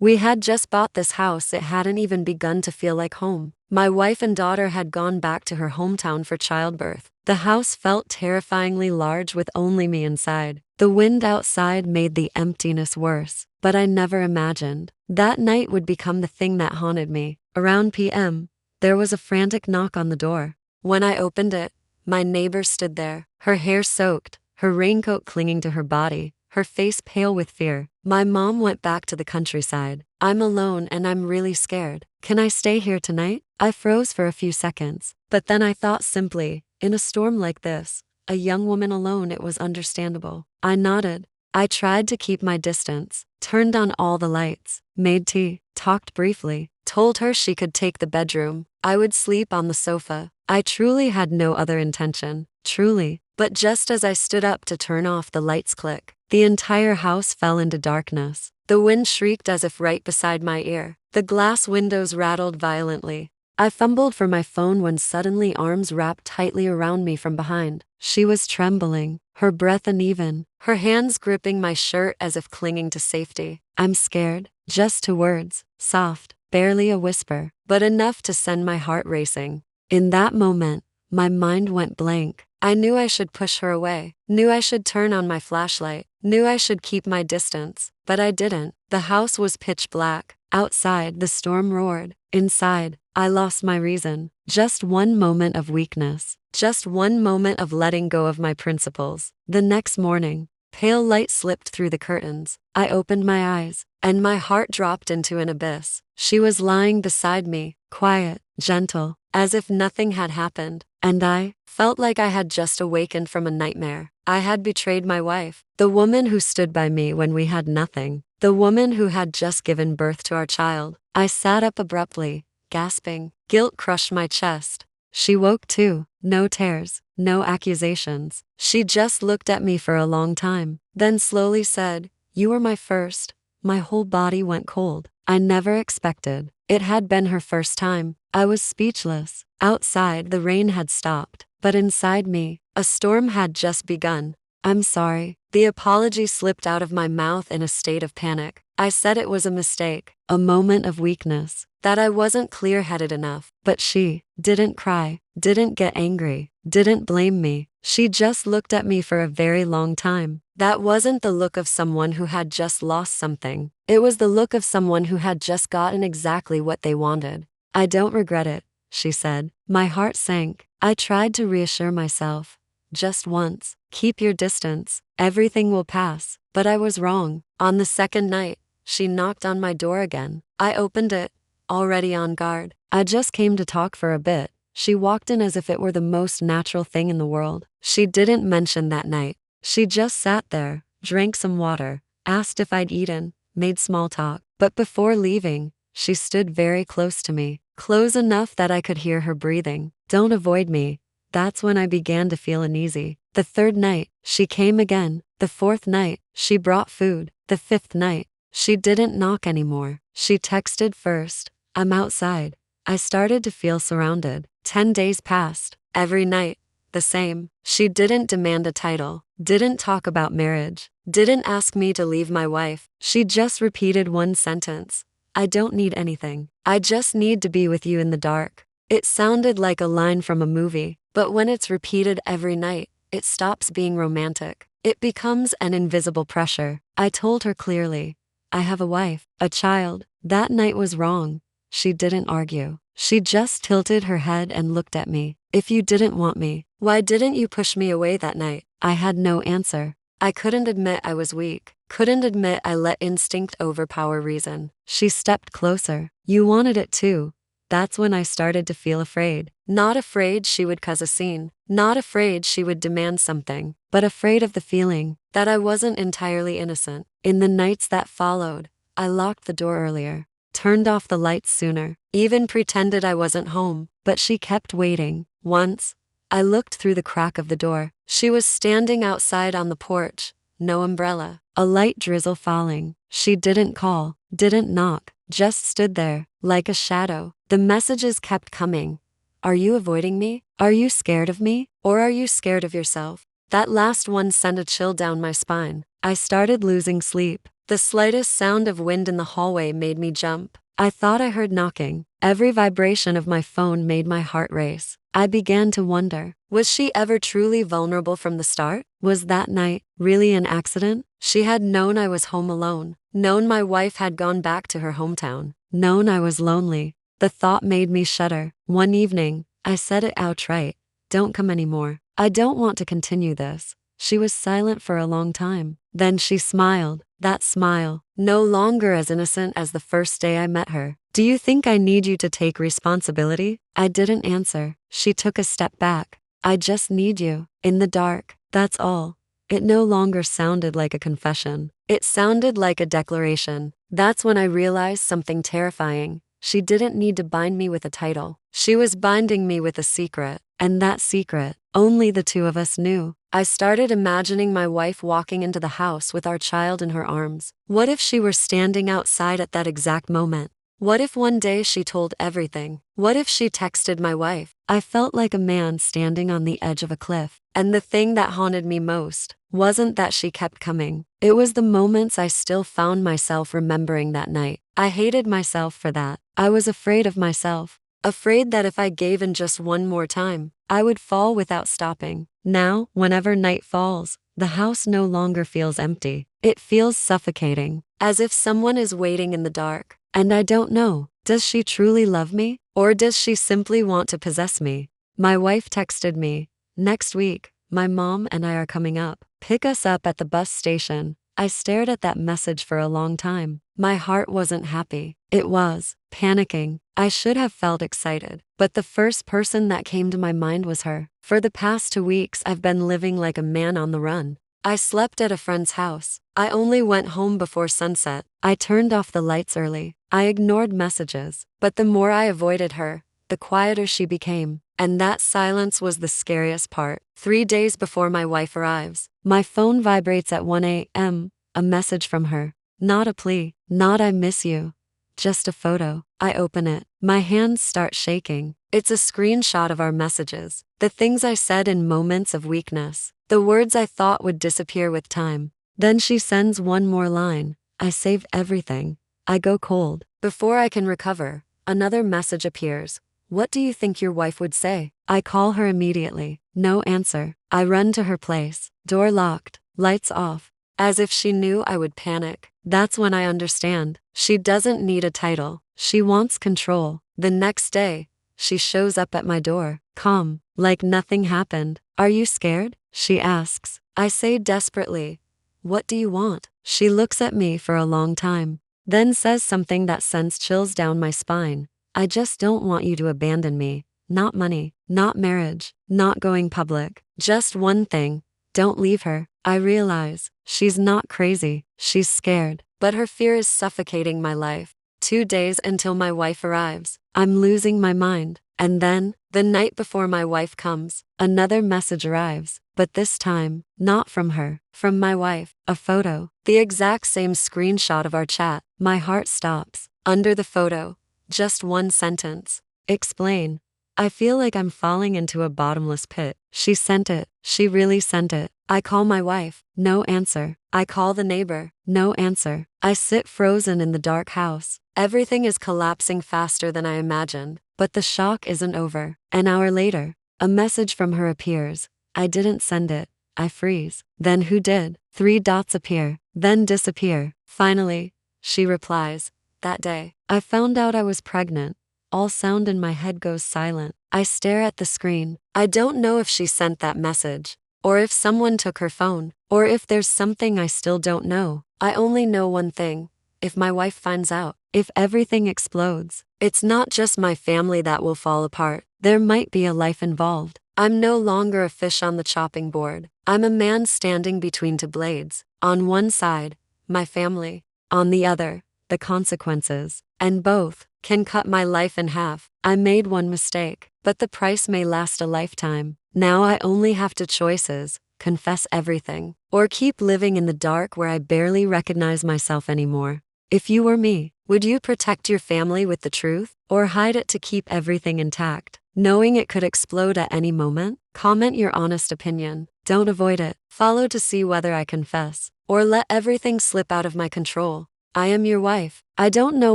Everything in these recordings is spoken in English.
We had just bought this house, it hadn't even begun to feel like home. My wife and daughter had gone back to her hometown for childbirth. The house felt terrifyingly large with only me inside. The wind outside made the emptiness worse, but I never imagined that night would become the thing that haunted me. Around p.m., there was a frantic knock on the door. When I opened it, my neighbor stood there, her hair soaked, her raincoat clinging to her body, her face pale with fear. My mom went back to the countryside. I'm alone and I'm really scared. Can I stay here tonight? I froze for a few seconds, but then I thought simply, in a storm like this, a young woman alone, it was understandable. I nodded. I tried to keep my distance, turned on all the lights, made tea, talked briefly, told her she could take the bedroom. I would sleep on the sofa. I truly had no other intention, truly. But just as I stood up to turn off, the lights click. The entire house fell into darkness. The wind shrieked as if right beside my ear. The glass windows rattled violently. I fumbled for my phone when suddenly arms wrapped tightly around me from behind. She was trembling, her breath uneven, her hands gripping my shirt as if clinging to safety. I'm scared. Just 2 words, soft, barely a whisper, but enough to send my heart racing. In that moment, my mind went blank. I knew I should push her away, knew I should turn on my flashlight, knew I should keep my distance, but I didn't. The house was pitch black. Outside, the storm roared. Inside, I lost my reason. Just one moment of weakness. Just one moment of letting go of my principles. The next morning, pale light slipped through the curtains. I opened my eyes, and my heart dropped into an abyss. She was lying beside me, quiet, gentle, as if nothing had happened. And I felt like I had just awakened from a nightmare. I had betrayed my wife, the woman who stood by me when we had nothing, the woman who had just given birth to our child. I sat up abruptly, gasping. Guilt crushed my chest. She woke too. No tears, no accusations. She just looked at me for a long time, then slowly said, "You were my first." My whole body went cold. I never expected. It had been her first time. I was speechless. Outside, the rain had stopped, but inside me, a storm had just begun. "I'm sorry." The apology slipped out of my mouth in a state of panic. I said it was a mistake, a moment of weakness, that I wasn't clear-headed enough. But she didn't cry, didn't get angry, didn't blame me. She just looked at me for a very long time. That wasn't the look of someone who had just lost something. It was the look of someone who had just gotten exactly what they wanted. "I don't regret it," she said. My heart sank. I tried to reassure myself. "Just once. Keep your distance. Everything will pass." But I was wrong. On the second night, she knocked on my door again. I opened it, already on guard. "I just came to talk for a bit." She walked in as if it were the most natural thing in the world. She didn't mention that night. She just sat there, drank some water, asked if I'd eaten, made small talk. But before leaving, she stood very close to me, close enough that I could hear her breathing. "Don't avoid me." That's when I began to feel uneasy. The third night, she came again. The fourth night, she brought food. The fifth night, she didn't knock anymore. She texted first, "I'm outside." I started to feel surrounded. 10 days passed. Every night, the same. She didn't demand a title, didn't talk about marriage, didn't ask me to leave my wife. She just repeated one sentence. "I don't need anything. I just need to be with you in the dark." It sounded like a line from a movie, but when it's repeated every night, it stops being romantic. It becomes an invisible pressure. I told her clearly, "I have a wife, a child." That night was wrong. She didn't argue. She just tilted her head and looked at me. "If you didn't want me, why didn't you push me away that night?" I had no answer. I couldn't admit I was weak, couldn't admit I let instinct overpower reason. She stepped closer. "You wanted it too." That's when I started to feel afraid. Not afraid she would cause a scene, not afraid she would demand something, but afraid of the feeling that I wasn't entirely innocent. In the nights that followed, I locked the door earlier, turned off the lights sooner, even pretended I wasn't home, but she kept waiting. Once, I looked through the crack of the door. She was standing outside on the porch, no umbrella, a light drizzle falling. She didn't call, didn't knock, just stood there, like a shadow. The messages kept coming. "Are you avoiding me? Are you scared of me? Or are you scared of yourself?" That last one sent a chill down my spine. I started losing sleep. The slightest sound of wind in the hallway made me jump. I thought I heard knocking. Every vibration of my phone made my heart race. I began to wonder, was she ever truly vulnerable from the start? Was that night really an accident? She had known I was home alone, known my wife had gone back to her hometown, known I was lonely. The thought made me shudder. One evening, I said it outright. Don't come anymore. I don't want to continue this. She was silent for a long time. Then she smiled. That smile, no longer as innocent as the first day I met her. Do you think I need you to take responsibility? I didn't answer. She took a step back. I just need you. In the dark. That's all. It no longer sounded like a confession. It sounded like a declaration. That's when I realized something terrifying. She didn't need to bind me with a title. She was binding me with a secret. And that secret, only the two of us knew. I started imagining my wife walking into the house with our child in her arms. What if she were standing outside at that exact moment? What if one day she told everything? What if she texted my wife? I felt like a man standing on the edge of a cliff. And the thing that haunted me most wasn't that she kept coming. It was the moments I still found myself remembering that night. I hated myself for that. I was afraid of myself. Afraid that if I gave in just one more time, I would fall without stopping. Now, whenever night falls, the house no longer feels empty. It feels suffocating, as if someone is waiting in the dark. And I don't know, does she truly love me? Or does she simply want to possess me? My wife texted me, next week, my mom and I are coming up. Pick us up at the bus station. I stared at that message for a long time. My heart wasn't happy. It was panicking. I should have felt excited, but the first person that came to my mind was her. For the past 2 weeks, I've been living like a man on the run. I slept at a friend's house. I only went home before sunset. I turned off the lights early. I ignored messages. But the more I avoided her, the quieter she became. And that silence was the scariest part. 3 days before my wife arrives, my phone vibrates at 1 a.m. A message from her. Not a plea. Not I miss you. Just a photo. I open it. My hands start shaking. It's a screenshot of our messages. The things I said in moments of weakness. The words I thought would disappear with time. Then she sends one more line. I saved everything. I go cold. Before I can recover, another message appears. What do you think your wife would say? I call her immediately. No answer. I run to her place. Door locked. Lights off. As if she knew I would panic. That's when I understand. She doesn't need a title. She wants control. The next day, she shows up at my door, calm, like nothing happened. Are you scared? She asks. I say desperately, what do you want? She looks at me for a long time, then says something that sends chills down my spine. I just don't want you to abandon me. Not money, not marriage, not going public. Just one thing. Don't leave her. I realize she's not crazy. She's scared, but her fear is suffocating my life. 2 days until my wife arrives. I'm losing my mind. And then, the night before my wife comes, another message arrives. But this time, not from her, from my wife. A photo. The exact same screenshot of our chat. My heart stops. Under the photo, just one sentence. Explain. I feel like I'm falling into a bottomless pit. She sent it. She really sent it. I call my wife. No answer. I call the neighbor. No answer. I sit frozen in the dark house. Everything is collapsing faster than I imagined. But the shock isn't over. An hour later, a message from her appears. I didn't send it. I freeze. Then who did? 3 dots appear, then disappear. Finally, she replies. That day, I found out I was pregnant. All sound in my head goes silent. I stare at the screen. I don't know if she sent that message, or if someone took her phone, or if there's something I still don't know. I only know one thing. If my wife finds out, if everything explodes, it's not just my family that will fall apart. There might be a life involved. I'm no longer a fish on the chopping board. I'm a man standing between 2 blades. On one side, my family. On the other, the consequences. And both can cut my life in half. I made one mistake, but the price may last a lifetime. Now I only have 2 choices. Confess everything, or keep living in the dark where I barely recognize myself anymore. If you were me, would you protect your family with the truth, or hide it to keep everything intact, knowing it could explode at any moment? Comment your honest opinion. Don't avoid it. Follow to see whether I confess. or let everything slip out of my control. I am your wife. I don't know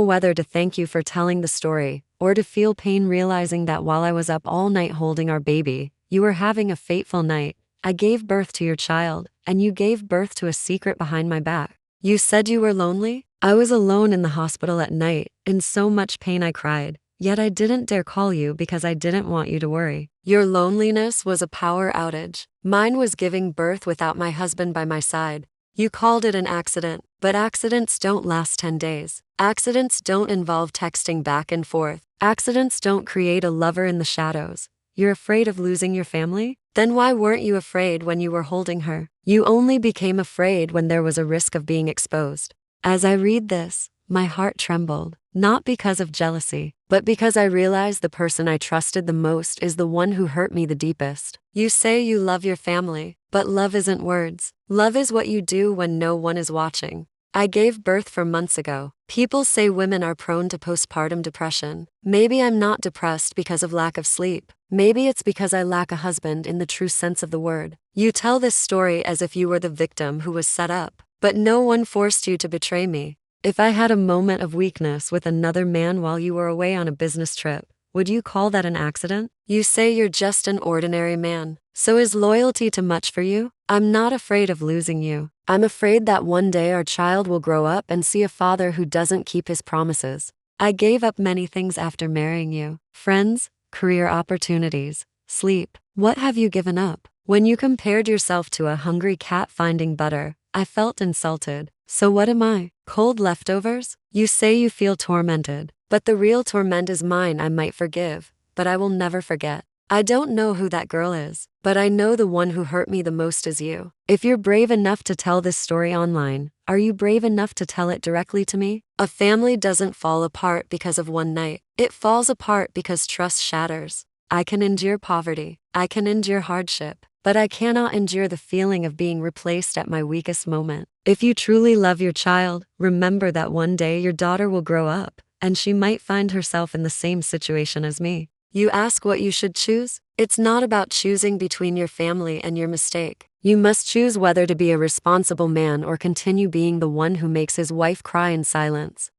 whether to thank you for telling the story, or to feel pain realizing that while I was up all night holding our baby, you were having a fateful night. I gave birth to your child, and you gave birth to a secret behind my back. You said you were lonely? I was alone in the hospital at night, in so much pain I cried. Yet I didn't dare call you because I didn't want you to worry. Your loneliness was a power outage. Mine was giving birth without my husband by my side. You called it an accident, but accidents don't last 10 days. Accidents don't involve texting back and forth. Accidents don't create a lover in the shadows. You're afraid of losing your family? Then why weren't you afraid when you were holding her? You only became afraid when there was a risk of being exposed. As I read this, my heart trembled, not because of jealousy, but because I realized the person I trusted the most is the one who hurt me the deepest. You say you love your family, but love isn't words. Love is what you do when no one is watching. I gave birth 4 months ago. People say women are prone to postpartum depression. Maybe I'm not depressed because of lack of sleep. Maybe it's because I lack a husband in the true sense of the word. You tell this story as if you were the victim who was set up, but no one forced you to betray me. If I had a moment of weakness with another man while you were away on a business trip, would you call that an accident? You say you're just an ordinary man. So is loyalty too much for you? I'm not afraid of losing you. I'm afraid that one day our child will grow up and see a father who doesn't keep his promises. I gave up many things after marrying you. Friends, career opportunities, sleep. What have you given up? When you compared yourself to a hungry cat finding butter, I felt insulted. So what am I? Cold leftovers? You say you feel tormented, but the real torment is mine. I might forgive, but I will never forget. I don't know who that girl is, but I know the one who hurt me the most is you. If you're brave enough to tell this story online, are you brave enough to tell it directly to me? A family doesn't fall apart because of one night. It falls apart because trust shatters. I can endure poverty. I can endure hardship, but I cannot endure the feeling of being replaced at my weakest moment. If you truly love your child, remember that one day your daughter will grow up, and she might find herself in the same situation as me. You ask what you should choose? It's not about choosing between your family and your mistake. You must choose whether to be a responsible man or continue being the one who makes his wife cry in silence.